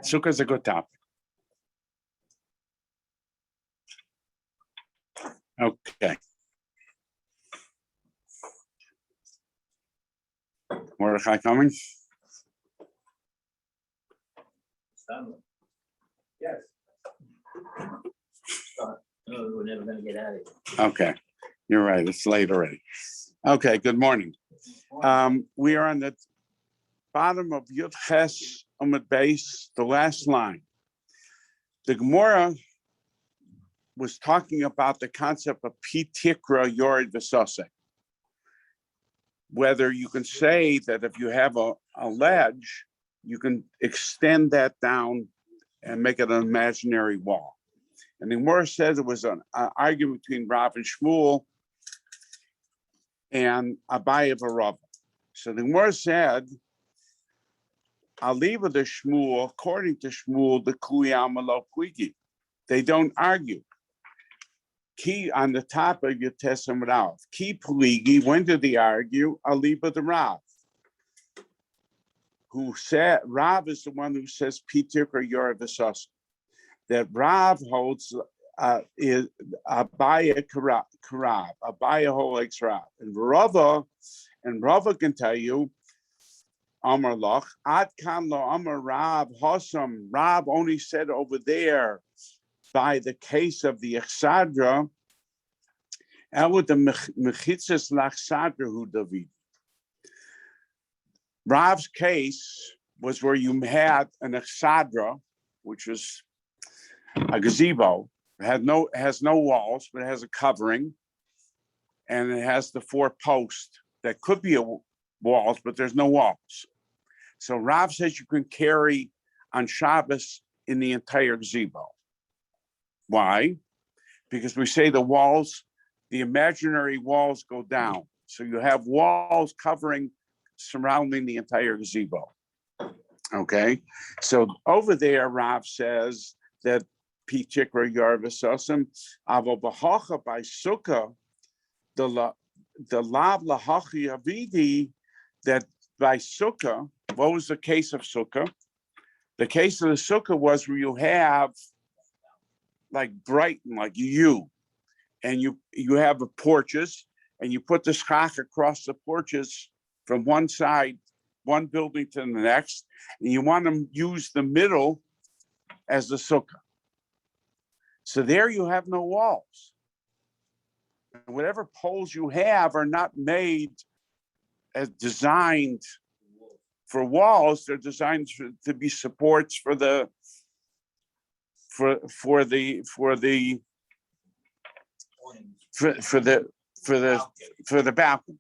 Sukkah is a good topic. Okay. Mordechai coming? Yes. No, we're never going to get out of here. Okay, you're right. It's late already. Okay, good morning. We are on the bottom of Yud Ches Amud Beis, the last line. The Gemara was talking about the concept of Pi Tikra Yored V'Sosek. Whether you can say that if you have a ledge, you can extend that down and make it an imaginary wall. And the Gemara says it was an argument between Rav and Shmuel and Abaye Rav. So the Gemara said, Aliva the Shmuel, according to Shmuel, the Kluyam Lo Puigi. They don't argue. Key on the top of your Tesam Rav. Key Puigi, when did they argue? Aliva the Rav. Who said, Rav is the one who says, Peter or Yorvasas. That Rav holds is Abaye Karab, Abaye holds Rav. And Rava can tell you, Amar Loch, Ad Kan Lo Amar Rav Hossam. Rav only said over there by the case of the Echsadra, Elud the Mechitzes Lachsadra Hu David. Rav's case was where you had an Echsadra, which was a gazebo. It has no walls, but it has a covering, and it has the 4 posts that could be walls, but there's no walls. So Rav says you can carry on Shabbos in the entire gazebo. Why? Because we say the imaginary walls go down. So you have walls surrounding the entire gazebo. Okay? So over there, Rav says that Pichikra Yarvasosim, Avo Bahacha by Sukkah, the Lav Lahachi Avidi, that by Sukkah, what was the case of Sukkah? The case of the Sukkah was where you have like Brighton, like you, and you have the porches, and you put the schach across the porches from one side, one building to the next, and you want to use the middle as the sukkah. So there you have no walls. And whatever poles you have are not made as designed for walls. They're designed to be supports for the balcony.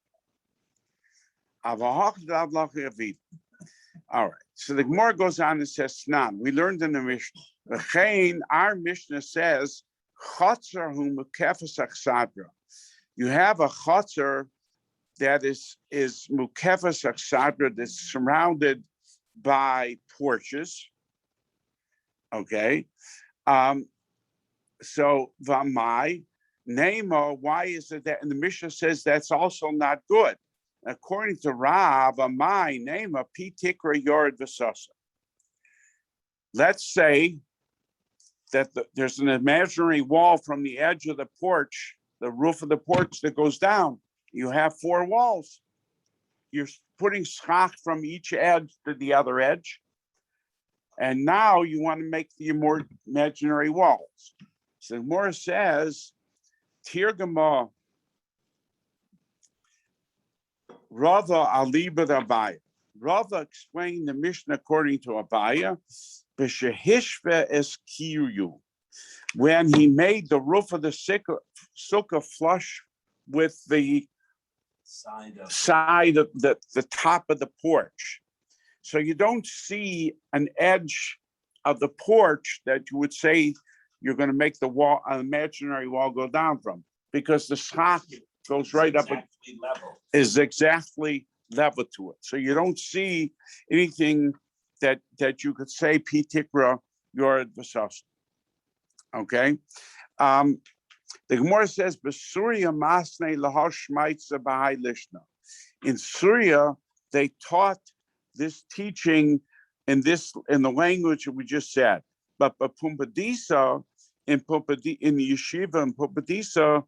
All right. So the Gemara goes on and says, "Snan." We learned in the Mishnah. Our Mishnah says, "Chotzer hu mukefes achsadra." You have a chotzer that is mukefes achsadra, that's surrounded by porches. Okay. So v'mai nema. Why is it that? And the Mishnah says that's also not good. According to Rav, my name of Pitikra Yord Vasasa. Let's say that there's an imaginary wall from the edge of the porch, the roof of the porch that goes down. You have 4 walls. You're putting schach from each edge to the other edge. And now you want to make the more imaginary walls. So Gemara says, Tirgama Rava Aliba Abaya. Rava explained the Mishnah according to Abaya, B'shehishve es kiyu. When he made the roof of the sukkah flush with the side of the top of the porch. So you don't see an edge of the porch that you would say you're going to make the wall, an imaginary wall, go down from, because the schach goes right up, is exactly level to it. So you don't see anything that you could say Pitikra Yord Vasas. Okay. The Gemara says, "B'Surya Masne Lahosh Shmaitza B'Hai Lishna." In Syria, they taught this teaching in the language that we just said. But Pumbedisa, in the yeshiva in Pumbedisa,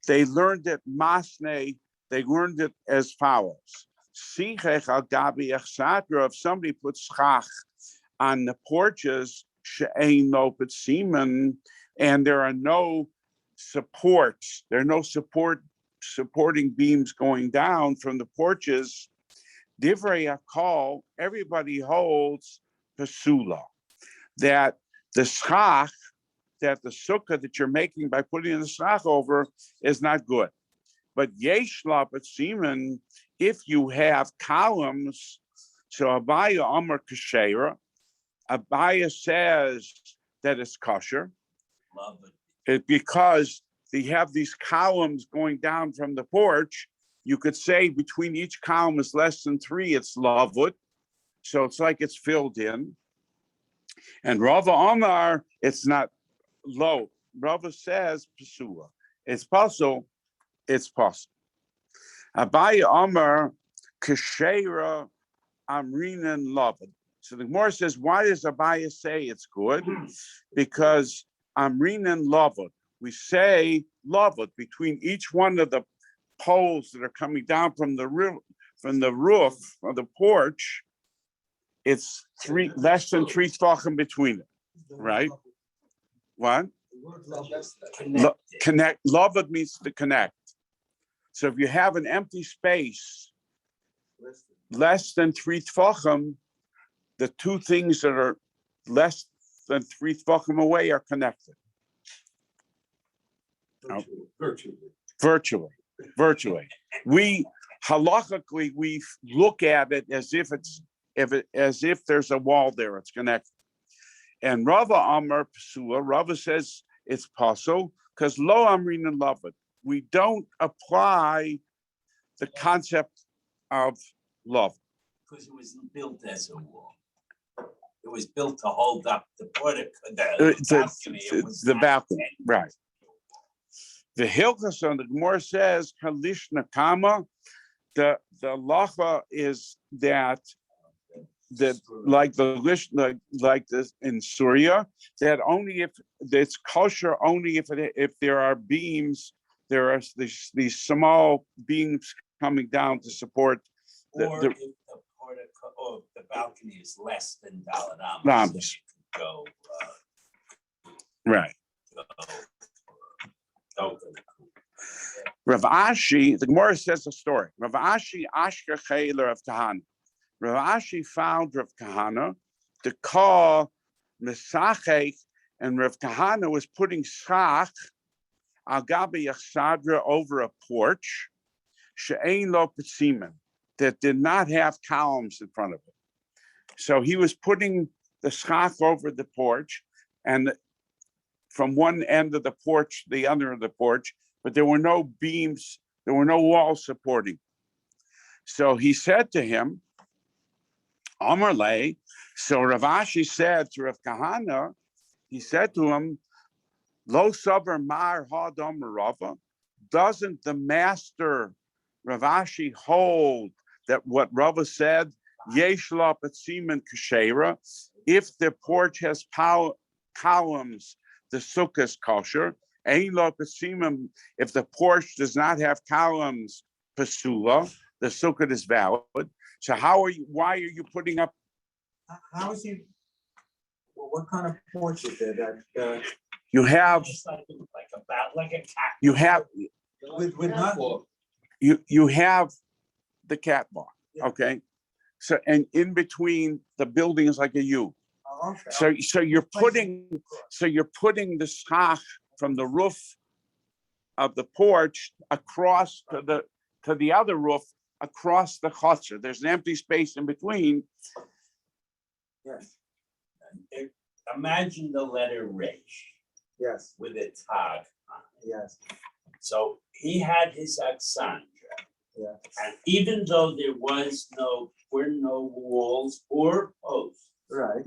they learned it masne. They learned it as follows: Sichech al gabi echsadra. If somebody puts schach on the porches, she'ein lo semen, and there are no supports. There are no supporting beams going down from the porches. Divrei Akol, everybody holds Pasula, that the schach, that the sukkah that you're making by putting the schach over is not good. But yesh la b'tzimin, if you have columns, so Abaya Amar Kashera, Abaya says that it's kosher, because they have these columns going down from the porch. You could say between each column is less than 3, it's lavud. So it's like it's filled in. And Rava Amar, it's not low. Rava says Pasua. It's possible. It's possible. Abaya Amar Kashera Amrinan Lavud. So the Gemara says, why does Abaya say it's good? Because Amrinan Lavud. We say lavud between each one of the poles that are coming down from the roof of the porch. It's less than 3 tefachim between it, right? What? Connect. Lavud means to connect. So if you have an empty space less than 3 tefachim, the two things that are less than 3 tefachim away are connected. Virtually. We halachically we look at it as if there's a wall there. It's connected. And Rava Amar Pasua, Rava says it's possible because lo amrin and love it. We don't apply the concept of love. Because it was built as a wall. It was built to hold up the portico, the balcony, right. The Hilchas on the Gemara says Kalish Nakama. The lacha is that like this in Syria, that only if it's kosher, only if there are beams, there are these small beams coming down to support or if the portico or the balcony is less than Dalit Amos, go right. Rav Ashi, the Gemara says a story. Rav Ashi Ashka Chayler of Kahana. Rav Ashi found Rav Kahana to call Mesachek, and Rav Kahana was putting schach al gabi yachsadra over a porch, she'ein lo petzimen, that did not have columns in front of it. So he was putting the schach over the porch, and from one end of the porch to the other of the porch, but there were no beams, there were no walls supporting. So he said to him, Amar lei, so Rav Ashi said to Rav Kahana, he said to him, Lo saber mar hadam Rava, doesn't the master Rav Ashi hold that what Rava said, Yesh la petzimen kashera, if the porch has columns, the sukkah is kosher. Ein lo pesimim, if the porch does not have columns, pasula, the sukkah is valid. So why are you putting up? How is he? Well, what kind of porch is there that? You have. Just like a cat. You have. With not. You have the catwalk, Yeah. okay. So and in between the building is like a U. Oh, okay. So you're putting the schach from the roof of the porch across to the other roof across the chutzner. There's an empty space in between. Yes. Imagine the letter Resh Yes. with a tag on it. Yes. So he had his Alexandra. Yeah. And even though there were no walls or posts, Right.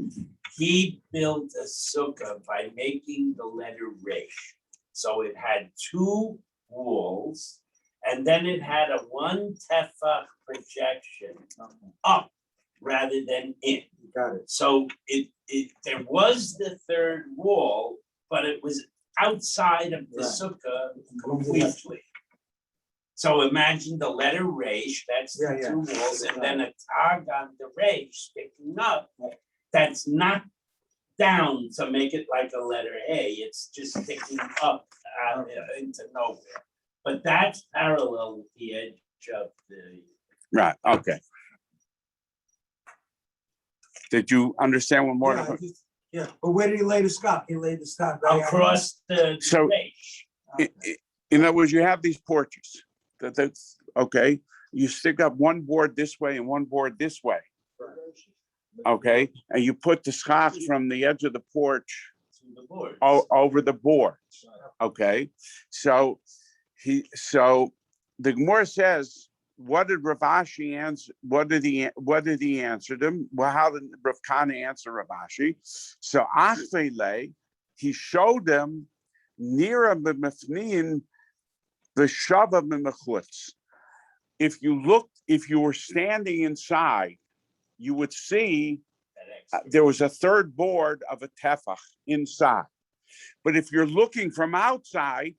he built a sukkah by making the letter Resh. So it had 2 walls, and then it had a 1 tefach projection up rather than in. Got it. So there was the third wall, but it was outside of the Right. sukkah completely. So imagine the letter Resh, that's the Yeah, two walls, and then a tag on the Resh sticking up. That's not down to make it like a letter A, it's just sticking up into nowhere. But that's parallel with the edge of the. Right, okay. Did you understand what more? Yeah, but where did he lay the stop? He laid the stop right Across the So- Resh. In other words, you have these porches. That's okay. You stick up one board this way and one board this way. Okay, and you put the schach from the edge of the porch To the board. over the board. Okay, so the Gemara says, what did Rav Ashi answer? What did he answer them? Well, how did Rav Kana answer Rav Ashi? So Achvele, he showed them Nira b'mefnin v'shava b'mechutz. If you were standing inside, you would see there was a third board of a tefach inside. But if you're looking from outside,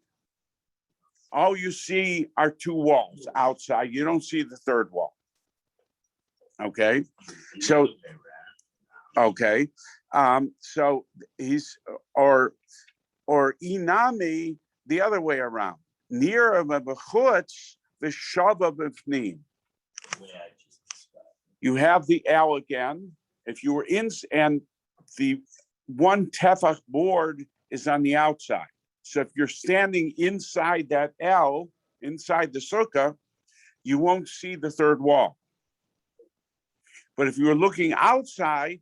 all you see are two walls outside. You don't see the third wall. Okay. So, okay. So he's or inami the other way around. Near a bechutz the shava b'fnim. You have the L again. If you were in, and the one tefach board is on the outside. So if you're standing inside that L, inside the sukkah, you won't see the third wall. But if you were looking outside,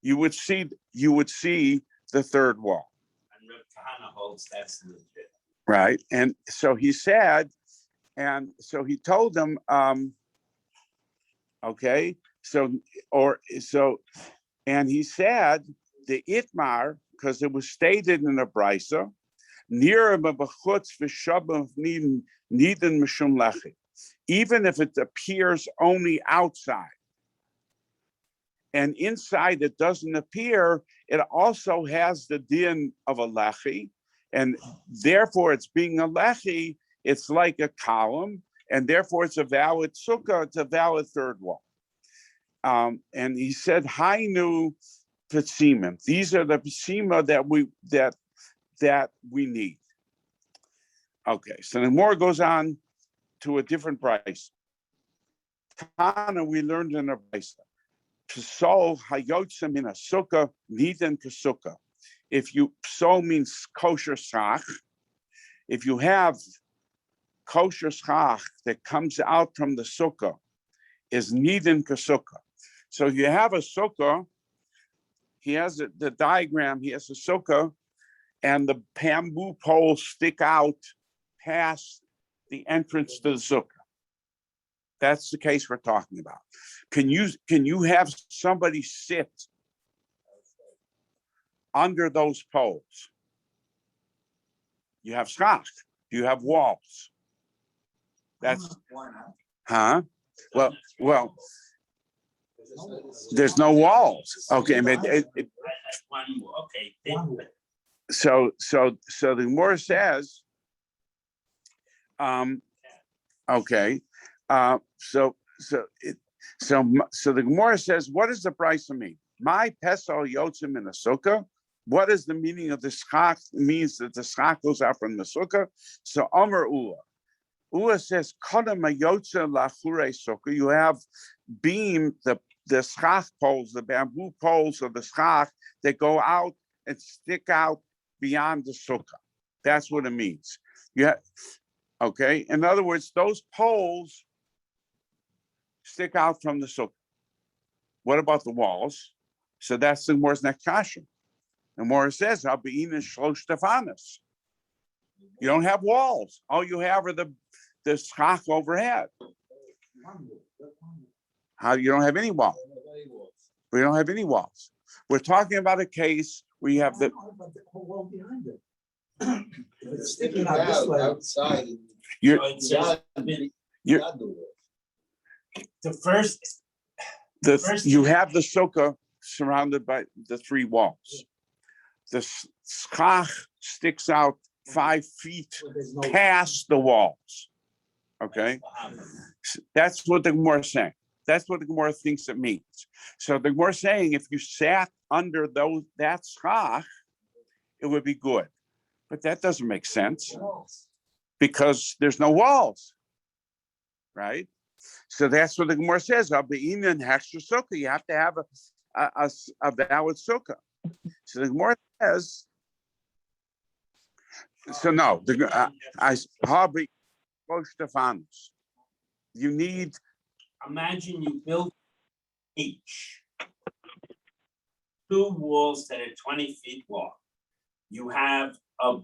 you would see the third wall. And Rav Kahana holds that's legit. Right. And so he said, and so he told them, okay, and he said the Itmar, because it was stated in the Brisa, near b'chutz v'shabam niden mishum lechi, even if it appears only outside, and inside it doesn't appear, it also has the din of a lechi, and therefore it's being a lechi, it's like a column, and therefore it's a valid sukkah, it's a valid third wall. And he said, Hainu Petsimim. These are the Pesima that we need. Okay, so the more goes on to a different price. Tana, we learned in a price. Psol hayotzim in a sukkah, niden kasukah. If you psol means kosher schach, if you have kosher schach that comes out from the sukkah, is niden kasukah. So you have a sukkah. He has the diagram. He has a sukkah, and the bamboo poles stick out past the entrance to the sukkah. That's the case we're talking about. Can you have somebody sit under those poles? You have schach. You have walls. That's Why not? huh? Well. There's no walls. Okay, but One more, okay. so the Gemara says, okay, so the Gemara says, what does the price mean? My pesal yotzim in a sukkah. What is the meaning of the schach? It means that the schach goes out from the sukkah. So Omer Ula. Ula says, Kodam yotza lachure sukkah. You have beam the schach poles, the bamboo poles of the schach that go out and stick out beyond the sukkah. That's what it means. Okay. In other words, those poles stick out from the sukkah. What about the walls? So that's the Gemara's next question. The Gemara says, "Habein shlosh tefanos." You don't have walls. All you have are the schach overhead. How you don't have any walls? We don't have any walls. We're talking about a case where you have the whole wall behind it. It's sticking out this way. Outside. you're So it says, you're the first, First- You have the sukkah surrounded by the three walls. The schach sticks out 5 feet There's no. past the walls. Okay, that's what the Gemara is saying. That's what the Gemara thinks it means. So the Gemara is saying if you sat under that schach, it would be good. But that doesn't make sense because there's no walls, right? So that's what the Gemara says. You have to have a valid sukkah. So the Gemara says, so no, you need. Imagine you build each 2 walls that are 20 feet long. You have a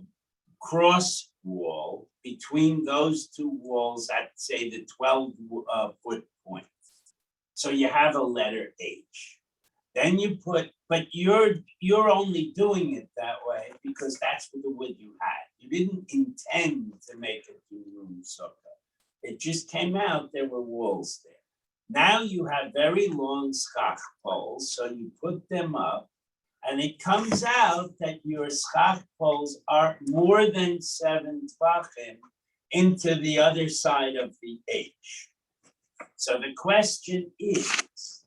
cross wall between those 2 walls at, say, the 12 foot point. So you have a letter H. Then you put, but you're only doing it that way because that's the wood you had. You didn't intend to make a 2-room sukkah. It just came out, there were walls there. Now you have very long schach poles, so you put them up, and it comes out that your schach poles are more than 7 tvachim into the other side of the H. So the question is,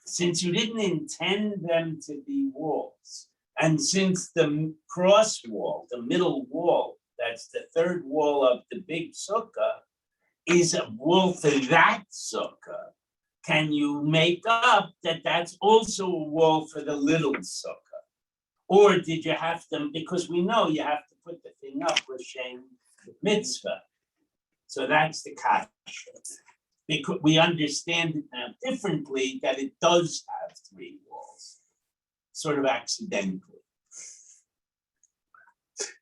since you didn't intend them to be walls, and since the cross wall, the middle wall, that's the 3rd wall of the big sukkah, is a wall for that sukkah, can you make up that that's also a wall for the little sukkah? Or did you have to, because we know you have to put the thing up with Shem mitzvah. So that's the kasha. Because we understand it now differently, that it does have 3 walls, sort of accidentally.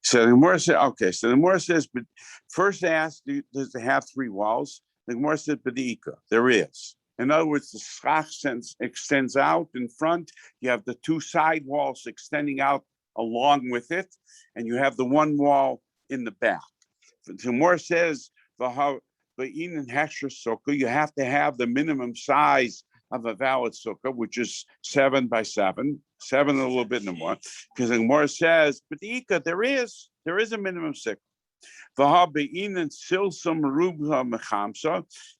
So the Gemara says, okay, so the Gemara says, but first asked, does it have 3 walls? The Gemara says, B'di'ika, there is. In other words, the schach extends out in front. You have the 2 side walls extending out along with it, and you have the 1 wall in the back. The Gemara says, in hexra sukkah, you have to have the minimum size of a valid sukkah, which is 7 by 7, 7 and a little bit more. Because the Gemara says, but there is a minimum sukkah.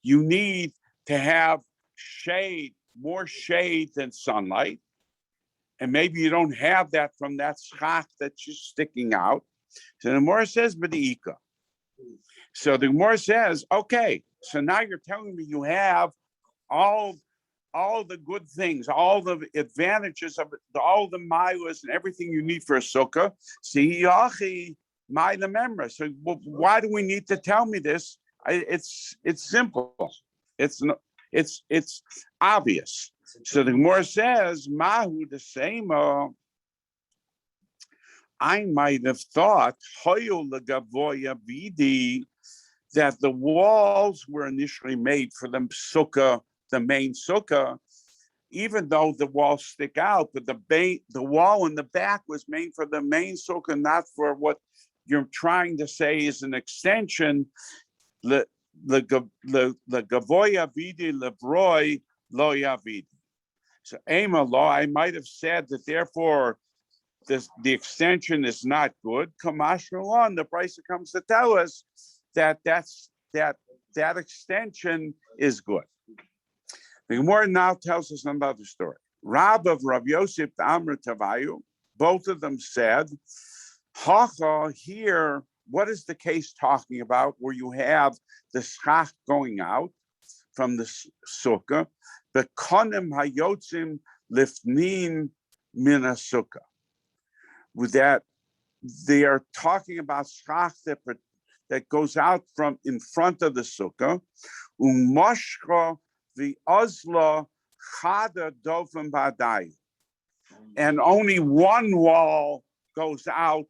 You need to have shade, more shade than sunlight. And maybe you don't have that from that schach that's just sticking out. So the Gemara says, B'di'ika. So the Gemara says, okay, so now you're telling me you have all the good things, all the advantages of it, all the milas and everything you need for a sukkah. See, my the memra. So why do we need to tell me this? It's simple. It's obvious. So the Gemara says, Mahu the same. I might have thought that the walls were initially made for the sukkah, the main sukkah, even though the walls stick out, but the wall in the back was made for the main sukkah, not for what you're trying to say is an extension. The gavoya vidi lebroi lo yavidi. So Ema law, I might have said that therefore the extension is not good. Kamashra on the price comes to tell us that extension is good. The Gemara now tells us another story. Rab of Rav Yosef the Amr Tavayu, both of them said, Hacha here, what is the case talking about where you have the schach going out from the sukkah, the konim hayotzim lifnin min sukkah. With that, they are talking about schach that goes out from in front of the sukkah, umashcha the ozla chada dovim badai, and only 1 wall goes out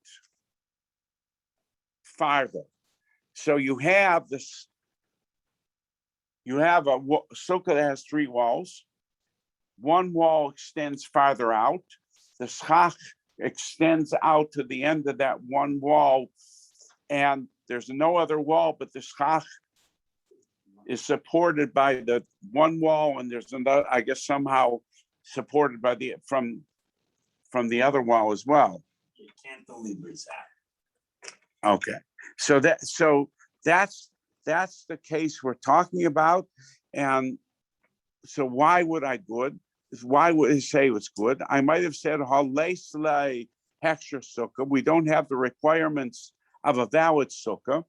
farther. So you have this. You have a sukkah that has 3 walls. 1 wall extends farther out. The schach extends out to the end of that 1 wall, and there's no other wall, but the schach is supported by the one wall, and there's another, I guess somehow supported by from the other wall as well. You can't deliver that. Okay, so that's the case we're talking about, and so why would I good? Why would he say it's good? I might have said halesle hexer sukkah. We don't have the requirements of a valid sukkah.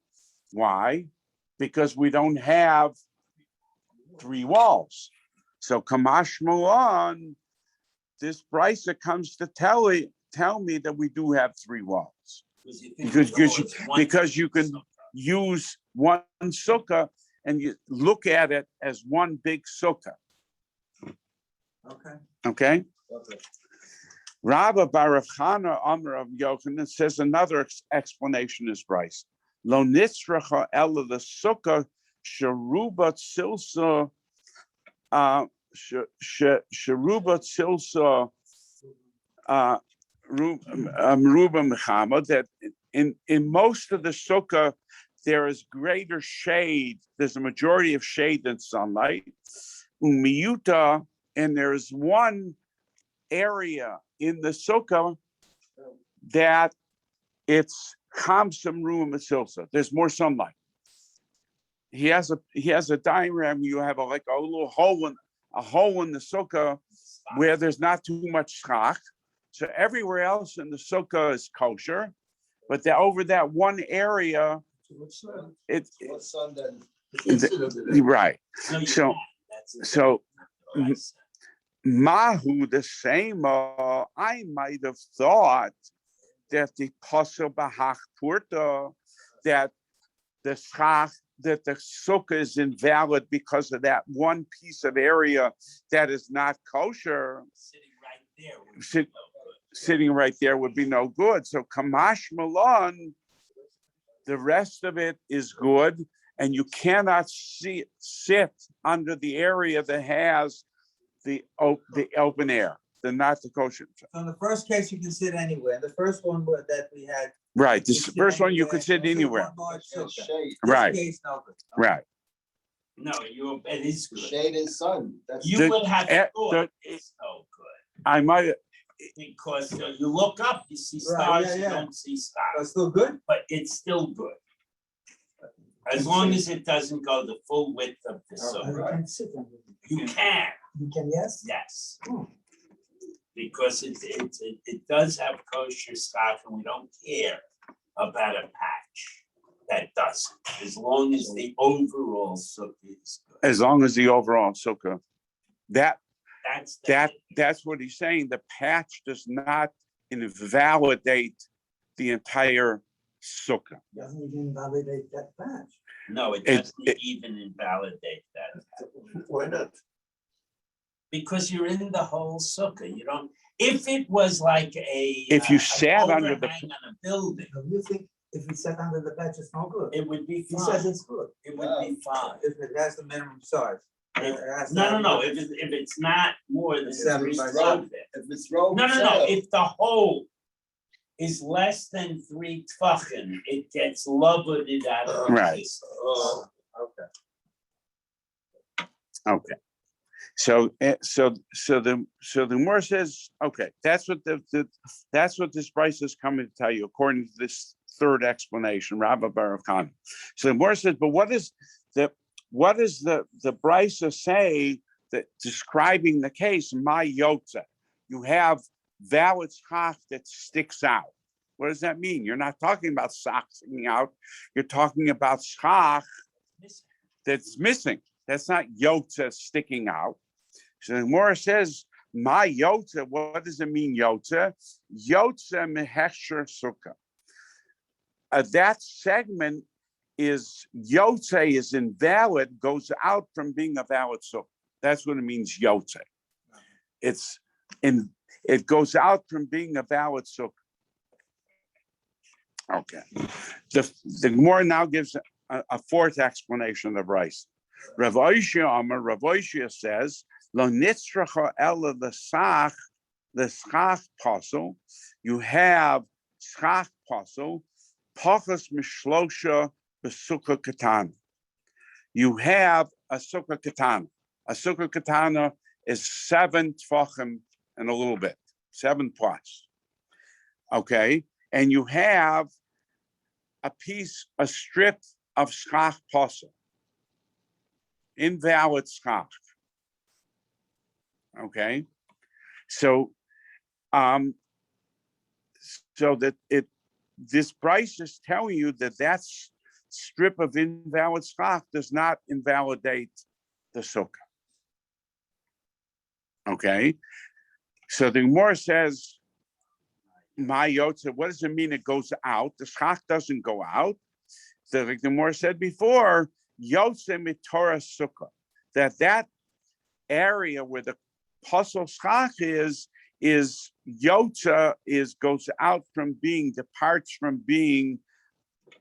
Why? Because we don't have 3 walls. So Kamash Malon, this brisa comes to tell me that we do have 3 walls. Because you can use one sukkah and you look at it as one big sukkah. Okay. Okay? Rabba Baruch Chana Amar of Yochanan says another explanation is Bryce. Lo nitzracha ella the sukkah sheruba tzilsa sheruba tzilsa Ruba Mechama, that in most of the sukkah there is greater shade. There's a majority of shade than sunlight. Umiyuta, and there is one area in the sukkah that it's chamsam ruim asilsa. There's more sunlight. He has a diagram. You have a little hole in the sukkah where there's not too much schach. So everywhere else in the sukkah is kosher, but over that one area, it's right. So Mahu the same. I might have thought that the pasuk bahach purta, that the schach, that the sukkah is invalid because of that one piece of area that is not kosher. Sitting right there would be no good. So Kamash Malon, the rest of it is good, and you cannot sit under the area that has the open air, not the kosher. So in the first case, you can sit anywhere. The first one that we had. Right. This first one you could sit anywhere. Right. Right. No, it is good. Shade and sun. You would have thought it's so good. I might. Because you look up, you see stars, you don't see stars. It's still good? But it's still good. As long as it doesn't go the full width of the sukkah. You can. You can, yes? Yes. Because it does have kosher stock, and we don't care about a patch that doesn't, as long as the overall sukkah is good. As long as the overall sukkah, that's what he's saying. The patch does not invalidate the entire sukkah. Doesn't even invalidate that patch. No, it doesn't even invalidate that. Why not? Because you're in the whole sukkah. You don't. If it was like if you sat under the on a building, you think if we sat under the patch, it's no good? it would be He fine. says it's good. It would be fine. If it has the minimum size. No. If it's not more than 7 by 7. If it's rolled. No. If the hole is less than 3 tefachim, it gets loveted out of Right. this. Oh, Okay. So the Gemara says, okay, that's what this price is coming to tell you, according to this third explanation, Rabbi Baruch Khan. So the Gemara says, but what does the brisa say that describing the case? My yotza, you have valid schach that sticks out. What does that mean? You're not talking about schach sticking out. You're talking about schach that's missing. That's not yotza sticking out. So the Gemara says, my yotza, what does it mean, yotza? Yotza mehesher sukkah. That segment is, yotze is invalid, goes out from being a valid sukkah. That's what it means, yotze. It goes out from being a valid sukkah. Okay. The Gemara now gives a fourth explanation of rice. Rav Oishia says, Lo nitzracha ella the schach pasul. You have schach pasul, pachas mishlosha besukkah katan. you have a sukkah katana. A sukkah katana is 7 tvachim and a little bit, 7 plus. Okay, and you have a strip of schach posel, invalid schach. Okay, so that this price is telling you that strip of invalid schach does not invalidate the sukkah. Okay, so the Gemara says, "My yotze." What does it mean? It goes out. The schach doesn't go out. So like the Gemara said before, yotze mitorah sukkah. That area where the puzzle schach is yotza goes out from departs from being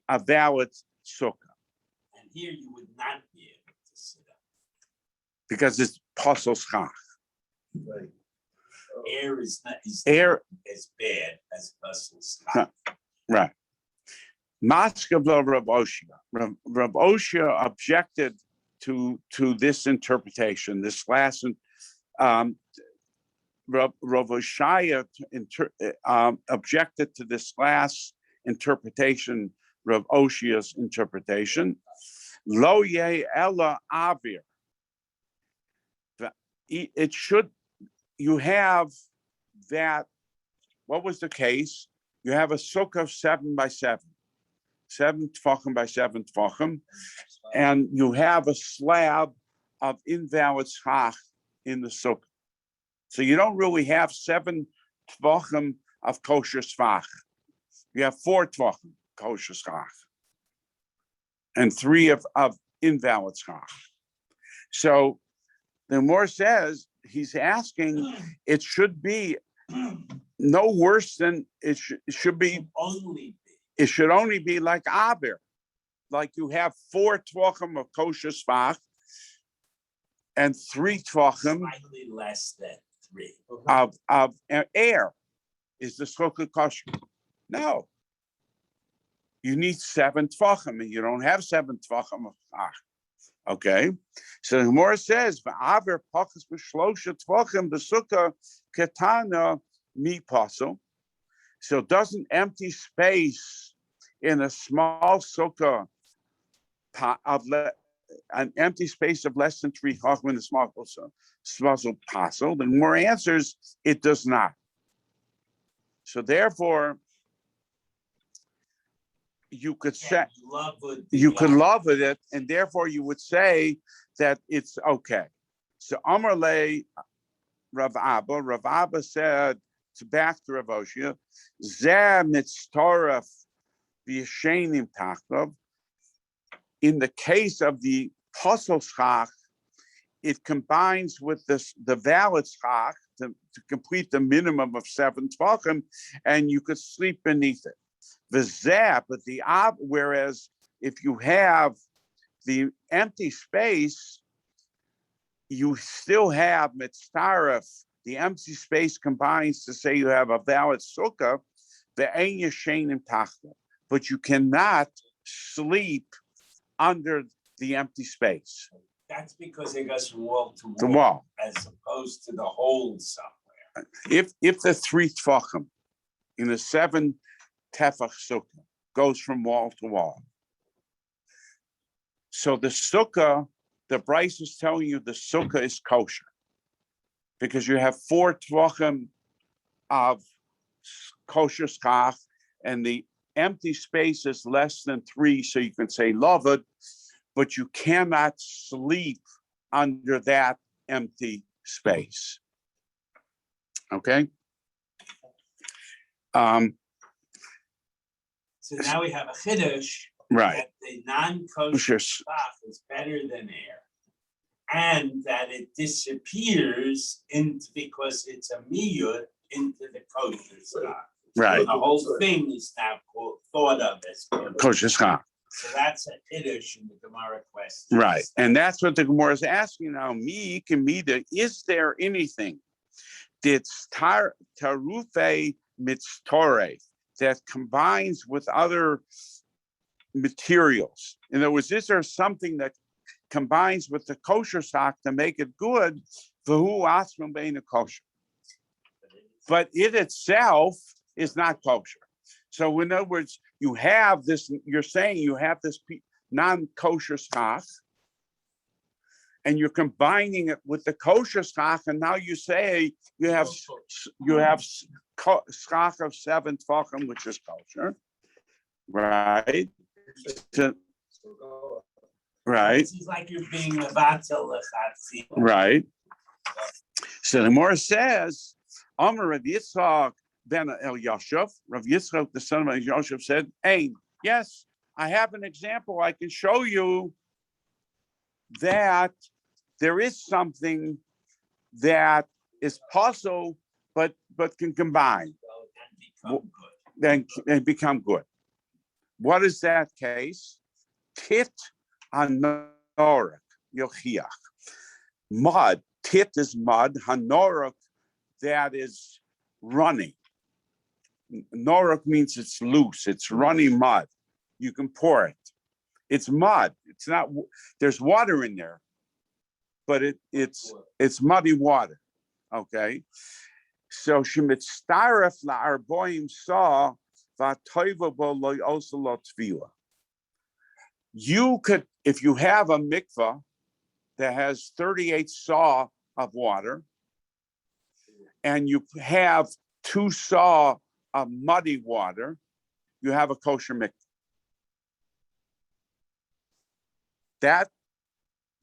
a valid sukkah. And here you would not be able to sit up. Because it's puzzle schach. Right. Air is not Air, as bad as muscles. right. Maskevlo Rav Oshia. Rav Oshia objected to this interpretation, this last Rav Oshia objected to this last interpretation, Rav Oshia's interpretation. Lo ye ella avir. It should, you have that, what was the case? You have a sukkah of 7 by 7, 7 tvachim by 7 tvachim, and you have a slab of invalid schach in the sukkah. So you don't really have 7 tvachim of kosher schach. You have 4 tvachim kosher schach and 3 of invalid schach. So the Gemara says, he's asking, it should be no worse than it should be. It should only be like Abir, like you have 4 tvachim of kosher schach and 3 tvachim Slightly less than 3 of air. Is the sukkah kosher? No. You need 7 tvachim, and you don't have 7 tvachim of schach. Okay, so the Gemara says, "V'aver pachas b'shlosha tvachim b'sukkah ketana mi pasul." So doesn't empty space in a small sukkah an empty space of less than 3 chacham in a small sukkah pasul? The Gemara answers, it does not. So therefore, you could say you could love with it, and therefore you would say that it's okay. So Amar le Rav Abba said to back to Rav Oshia, Zeh mitztoraf v'yeshenim tachtav. In the case of the puzzle schach, it combines with the valid schach to complete the minimum of 7 tvachim, and you could sleep beneath it. But whereas if you have the empty space, you still have mitztaref. The empty space combines to say you have a valid sukkah, but you cannot sleep under the empty space. That's because it goes from wall to wall, The wall, as opposed to the hole somewhere. if the 3 tvachim in a 7 tefach sukkah goes from wall to wall. So the sukkah, the Bryce is telling you the sukkah is kosher because you have 4 tvachim of kosher schach, and the empty space is less than 3, so you can say loved, but you cannot sleep under that empty space. Okay. So now we have a chiddush Right. that the non-kosher schach is better than air, and that it disappears because it's a miyut into the kosher schach. Right. So the whole thing is now thought of as Kosher schach. So that's a kiddush in the Gemara question. Right. And that's what the Gemara is asking now. Is there anything that's tarufe mitztore that combines with other materials? In other words, is there something that combines with the kosher stock to make it good, v'hu atzmo bein kosher. But it itself is not kosher. So in other words, you have this, you're saying you have this non-kosher stock, and you're combining it with the kosher stock, and now you say you have stock of 7 tefachim, which is kosher, right? Right. It's like you're being mevatel lechatzila. Right. So the Gemara says, Amar Rav Yitzchak ben El Yashav, Rav Yitzchak, the son of El Yashav, said, "Hey, yes, I have an example. I can show you that there is something that is possible, but can combine and become good. What is that case? Tit hanorak yochiach. Mud. Tit is mud. Hanorak, that is running. Norak means it's loose. It's running mud. You can pour it. It's mud. It's not. There's water in there, but it's muddy water. Okay. So shemitztaref la'arboim saw va'toiva bo lo oselo tvila. You could, if you have a mikvah that has 38 saw of water, and you have 2 saw of muddy water, you have a kosher mikvah. That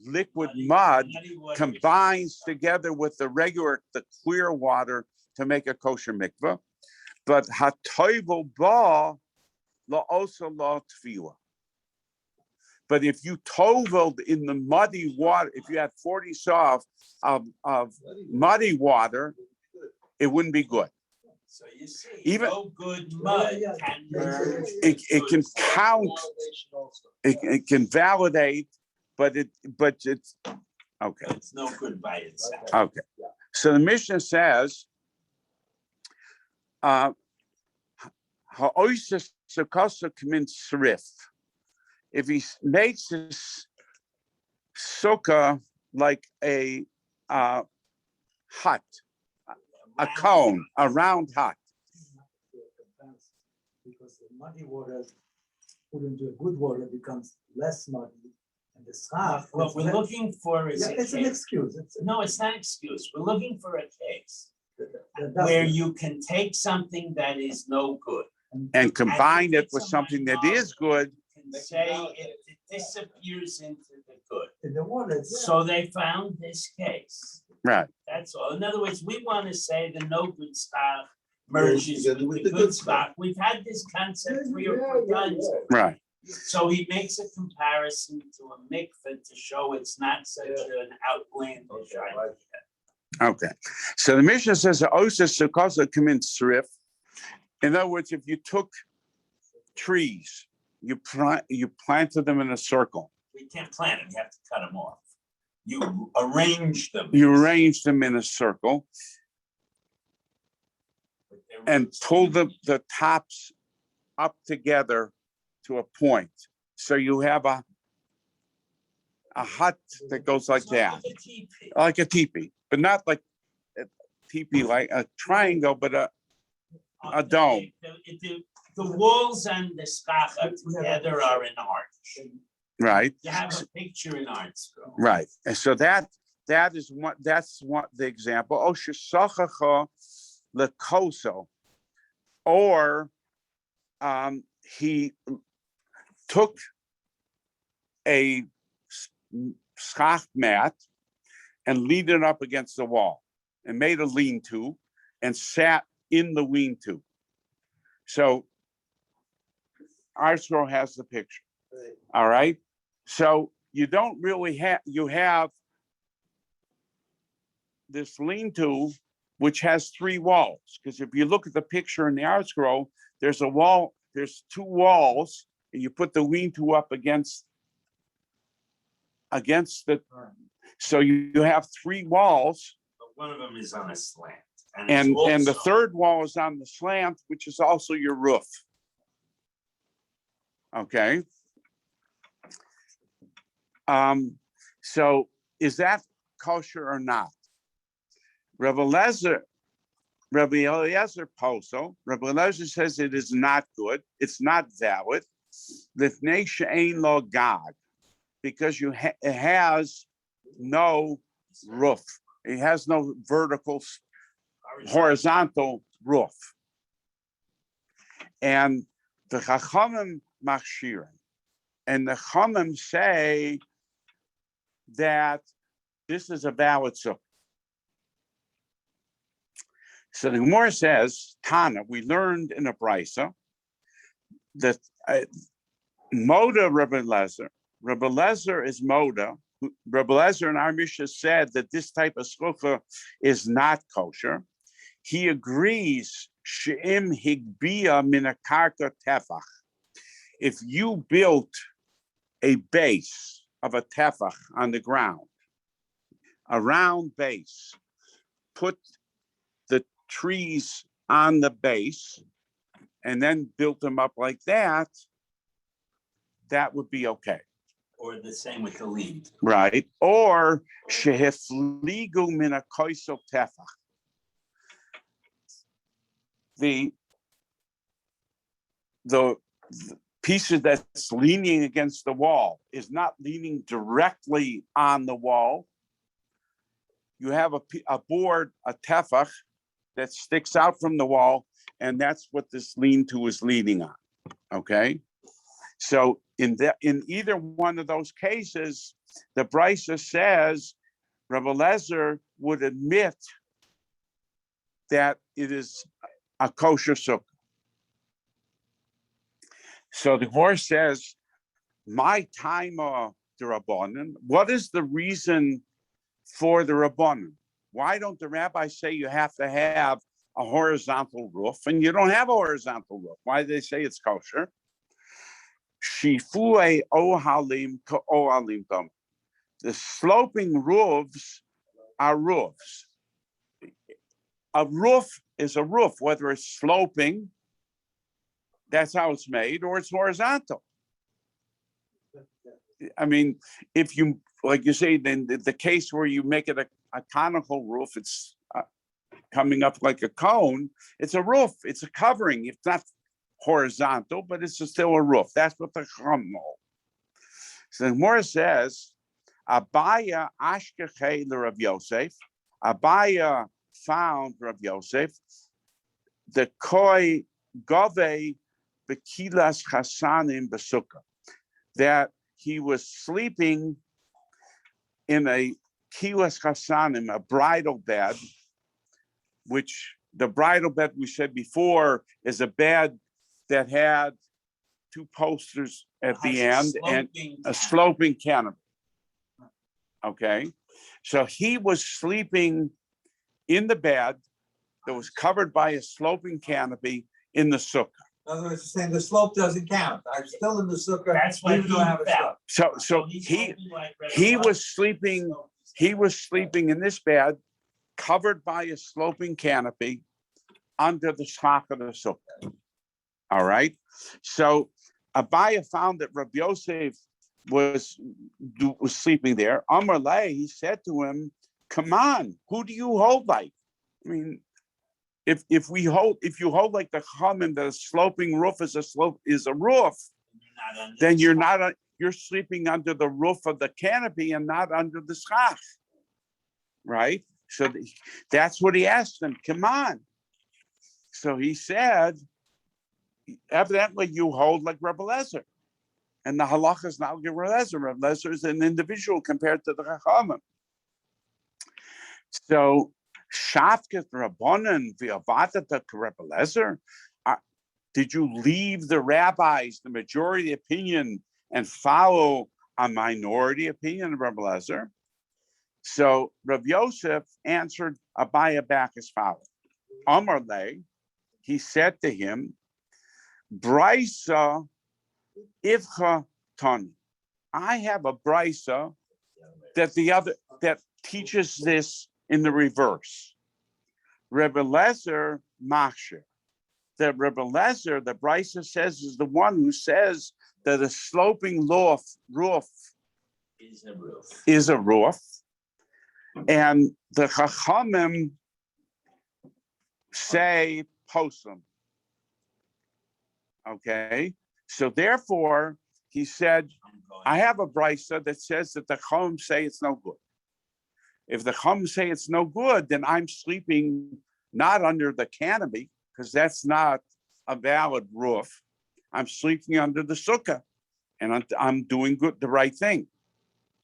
liquid mud combines together with the clear water to make a kosher mikvah. But hatoivel ba la osa la tefila. But if you toveled in the muddy water, if you had 40 saw of muddy water, it wouldn't be good. So you see, Even no good mud can merge. It can count. It can validate, but it's okay. It's no good by itself. Okay. So the Mishnah says, ha'oises sekasa kamin srif. If he makes his sukkah like a hut, a cone, a round hut. Because the muddy water put into a good water becomes less muddy, and the schach. What we're looking for is It's an excuse. No, it's not an excuse. We're looking for a case That's where it. you can take something that is no good And combine it with something that is good. and say it disappears into the good. In the water, yeah. So they found this case. Right. That's all. In other words, we want to say the no good stock merges with the good stock. We've had this concept 3 or 4 times. Right. So he makes a comparison to a mikveh to show it's not such an outlandish idea. Okay. So the Mishnah says, "Osis sekasa kamin srif." In other words, if you took trees, you planted them in a circle. We can't plant them, you have to cut them off. You arrange them. You arrange them in a circle and pull the tops up together to a point. So you have a hut that goes like that, like a teepee, but not like a teepee, like a triangle, but a dome. The walls and the skacha together are an arch. Right. You have a picture in art school. Right. And so that's what the example. Oh, shesachacha lekoso, or he took a schach mat and leaned it up against the wall and made a lean-to and sat in the lean-to. So our scroll has the picture. All right. So you don't really have, you have this lean-to, which has 3 walls. Because if you look at the picture in the art scroll, there's a wall, there's 2 walls, and you put the lean-to up against the, so you have 3 walls. But one of them is on a slant. And the also- 3rd wall is on the slant, which is also your roof. Okay. So is that kosher or not? Rabbi Eliezer Poso, Rabbi Eliezer says it is not good. It's not valid. Lifnei she'ein lo gag, because it has no roof. It has no vertical, horizontal roof. And the Chachamim machshirin, and the Chachamim say that this is a valid sukkah. So the Gemara says, Tana, we learned in a brisa that Moda Rebbe Lezer is Moda. Rebbe Lezer in our Mishnah said that this type of sukkah is not kosher. He agrees, She'im higbia min karka tefach. If you built a base of a tefach on the ground, a round base, put the trees on the base, and then built them up like that, that would be okay. Or the same with the lead. Right. Or shehefligu min hakoisel tefach. The pieces that's leaning against the wall is not leaning directly on the wall. You have a board, a tefach, that sticks out from the wall, and that's what this lean-to is leaning on. Okay, so in either one of those cases, the brisa says Rabbi Lezer would admit that it is a kosher sukkah. So the Gemara says, "My time the Rabbanan." What is the reason for the Rabbanan? Why don't the rabbis say you have to have a horizontal roof, and you don't have a horizontal roof? Why do they say it's kosher? Shifue ohalim ka ohalim dam. The sloping roofs are roofs. A roof is a roof, whether it's sloping, that's how it's made, or it's horizontal. I mean, if you, like you say, then the case where you make it a conical roof, it's coming up like a cone, it's a roof, it's a covering. It's not horizontal, but it's still a roof. That's what the Chacham know. So the Gemara says, Abaya ashkechei Rav Yosef. Abaya found Rav Yosef, the koi gove bekilas chasanim besukkah, that he was sleeping in a kilas chasanim, a bridal bed, which the bridal bed we said before is a bed that had two posters at the end and a sloping canopy. Okay, so he was sleeping in the bed that was covered by a sloping canopy in the sukkah. In other words, saying the slope doesn't count. I'm still in the sukkah. That's what even though I have a felt. slope. So he was sleeping in this bed covered by a sloping canopy under the schach of the sukkah. All right. So Abaya found that Rabbi Yosef was sleeping there. Amar Lei, he said to him, "Come on, who do you hold like? I mean, if you hold like the Chachamim, that a sloping roof is a roof, then you're sleeping under the roof of the canopy and not under the schach, right? So that's what he asked him. Come on. So he said, evidently you hold like Rebbe Lezer, and the halacha is not like Rebbe Lezer. Rebbe Lezer is an individual compared to the Chachamim. So Shafkat Rabbanan v'avatata Rebbe Lezer. Did you leave the rabbis, the majority opinion, and follow a minority opinion of Rebbe Lezer? So Rav Yosef answered Abaya back as follows. Amar Le, he said to him, Brisa Ivcha Tani. I have a brisa that teaches this in the reverse. Rebbe Lezer Machsher. That Rebbe Lezer, the brisa says, is the one who says that a sloping roof Is a roof. is a roof. And the Chachamim say posum. Okay, so therefore, he said, I have a brisa that says that the Chachamim say it's no good. If the Chachamim say it's no good, then I'm sleeping not under the canopy, because that's not a valid roof. I'm sleeping under the sukkah, and I'm doing good, the right thing.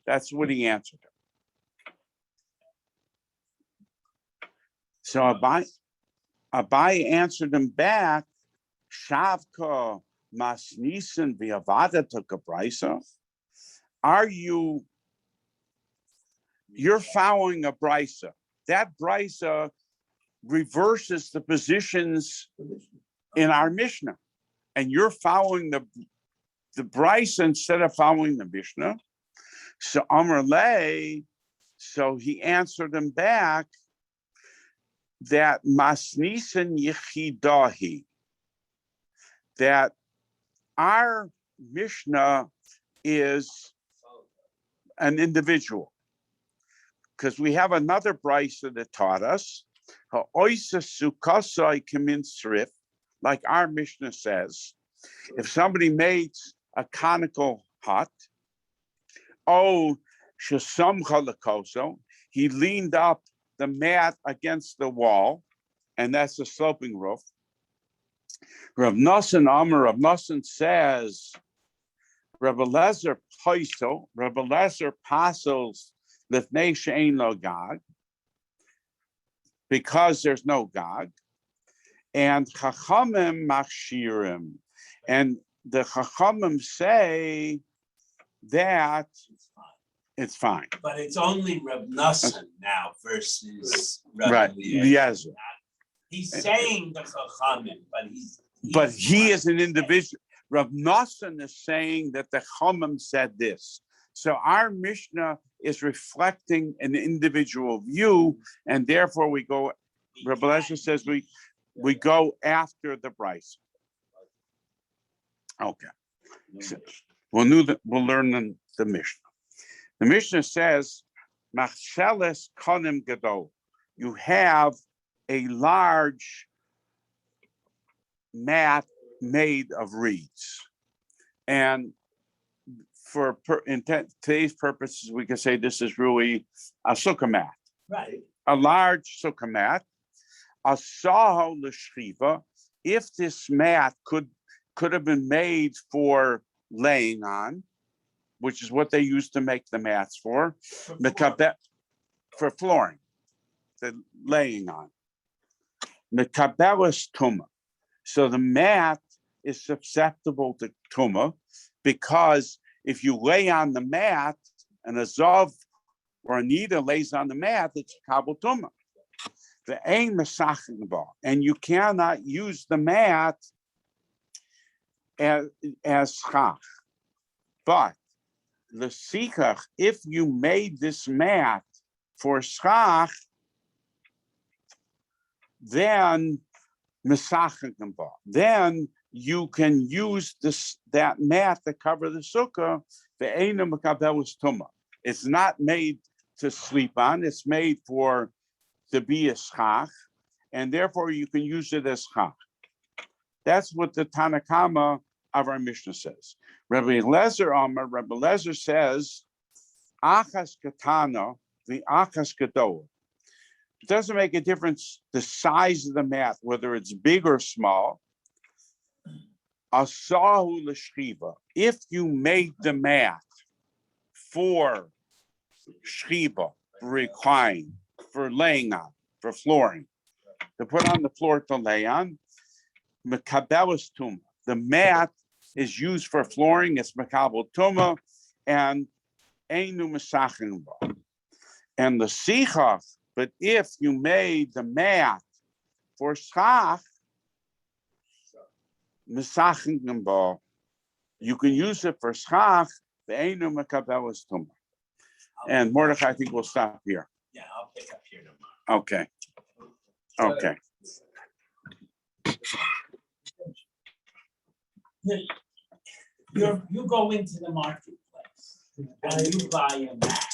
That's what he answered. So Abai answered him back, Shavka masnisen v'avada took a brisa. You're following a brisa. That brisa reverses the positions in our Mishnah. And you're following the brisa instead of following the Mishnah. So Amar Lei, so he answered him back that masnisen yichidahi, that our Mishnah is an individual, because we have another brisa that taught us, like our Mishnah says, if somebody makes a conical hut, he leaned up the mat against the wall, and that's the sloping roof. Rav Nosson says, Rav Eliezer passes lifnei she'ein lo gag, because there's no gag, and Chachamim machshirim, and the Chachamim say that it's fine. But it's only Reb Nosson now versus Reb Right? Eliezer. Yes. He's saying the Chachamim, But he is an individual. Rav Nosson is saying that the Chachamim said this. So our Mishnah is reflecting an individual view, and therefore we go. Rabbi Eliezer says we go after the Bryce. Okay. So we'll learn the Mishnah. The Mishnah says, "Machsheles konim gadol." You have a large mat made of reeds, and for today's purposes, we can say this is really a sukkah mat, right? A large sukkah mat. A saho l'shchiva. If this mat could have been made for laying on, which is what they used to make the mats for flooring, the laying on. Mekabelas tuma. So the mat is susceptible to tuma, because if you lay on the mat and a zav or a nida lays on the mat, it's kabel tuma. The ain mesachim ball, and you cannot use the mat as schach. But the sikach, if you made this mat for schach, then mesachim ball. Then you can use that mat to cover the sukkah. The ain mekabelas tuma. It's not made to sleep on. It's made to be a schach, and therefore you can use it as schach. That's what the Tanakama of our Mishnah says. Rabbi Eliezer says, achas katana, the achas gadol. It doesn't make a difference the size of the mat, whether it's big or small. Asahu l'shchiva. If you made the mat for shchiva, for reclining, for laying on, for flooring, to put on the floor to lay on, mekabelas tuma. The mat is used for flooring. It's mekabel tuma, and einu mesachim ba. And the sichach. But if you made the mat for schach, mesachim ba, you can use it for schach. The einu mekabelas tuma. And Mordechai, I think we'll stop here. Yeah, I'll pick up here tomorrow. Okay. Okay. You go into the marketplace. and you buy a mat.